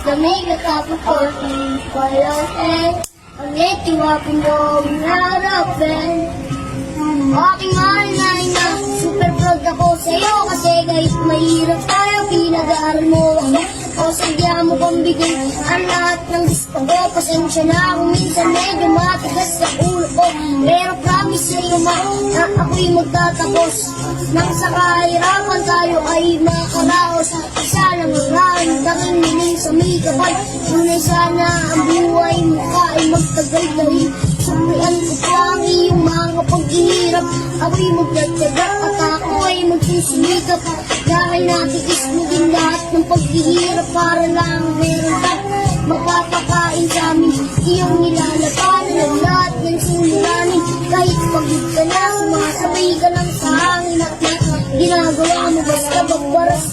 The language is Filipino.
Lamig at tapos ko, walang ang itiwapin mo hinarapin. Aking mahal na ina, super proud ako sa'yo kasi kahit mahirap tayo, pinag-aaral mo ako. O sadya mo pang bigyan ang lahat ng gusto ko. Pasensya na kung minsan medyo matigas sa ulo ko, pero promise sa'yo ma, na ako'y magtatapos. Nang sa kahirapan tayo ay makaraos. Isa lang ang raang tanging niling sa may kapal. Tunay sana ang buhay mo ka ay magtagal dahil sumrian ko pa ang iyong mga paghihirap. Ako'y magtatyaga at ako ay magsisimikap. Dahil natikis mo din lahat ng paghihirap para lang meron ka mapapakain sa amin. Iyong nilalapanan ng lahat ng suliranin. Kahit pagod ka na, sumasabay ka lang sa hangin at ginagawa mo basta magbaras.